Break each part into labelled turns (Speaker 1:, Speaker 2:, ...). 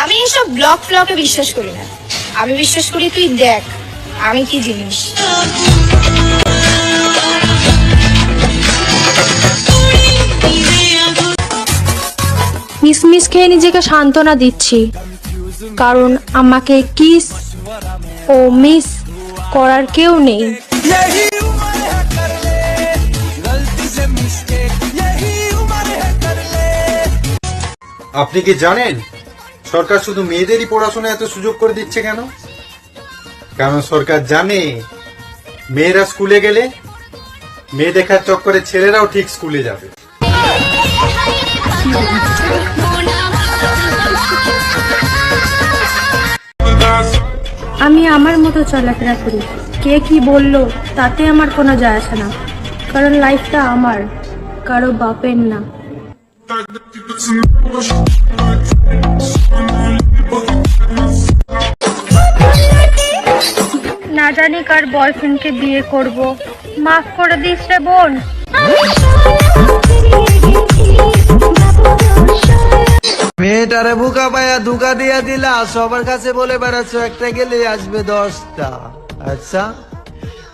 Speaker 1: আমি এসব ব্লগ ফ্লগে বিশ্বাস করি না। আমি বিশ্বাস করি তুই দেখ আমি কি জিনিস।
Speaker 2: মিসমিস খেয়ে নিজেকে সান্ত্বনা দিচ্ছি, কারণ আমাকে কিস ও মিস করার কেউ নেই।
Speaker 3: আপনি কি জানেন সরকার শুধু মেয়েদেরই পড়াশোনা এত সুযোগ করে দিচ্ছে কেন? কারণ সরকার জানে মেয়েরা স্কুলে গেলে মেয়ে দেখার চক্করে ছেলেরাও ঠিক স্কুলে যাবে।
Speaker 2: আমি আমার মতো চলাফেরা করি, কে কি বললো তাতে আমার কোনো যায় আসে না, কারণ লাইফটা আমার, কারো বাপের না। না জানি কার বয়ফ্রেন্ডকে বিয়ে করব, মাফ করে দিস রে বোন।
Speaker 4: মেয়েটারে বুকা পায়া ধোকা দিয়া দিলা, সবার কাছে বলে বেড়াচ্ছ একটা গেলে আসবে 10টা। আচ্ছা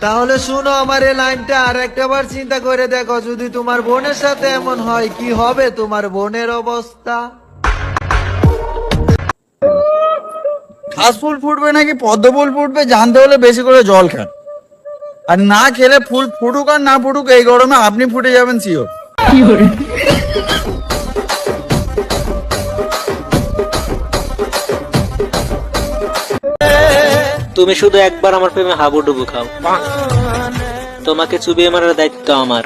Speaker 4: তাহলে শুনো আমার এই লাইনটা আর একটা বার চিন্তা করে দেখো, যদি তোমার বোনের সাথে এমন হয় কি হবে তোমার বোনের অবস্থা?
Speaker 5: ঘাস ফুল ফুটবে নাকি পদ্ম ফুল ফুটবে জানতে হলে বেশি করে জল খান, আর না খেলে ফুল ফুটুক আর না ফুটুক এই গরমে আপনি ফুটে যাবেন শিওর।
Speaker 6: তুমি শুধু একবার আমার প্রেমে হাবুডুবু খাও, তোমাকে চুবিয়ে মারার দায়িত্ব আমার।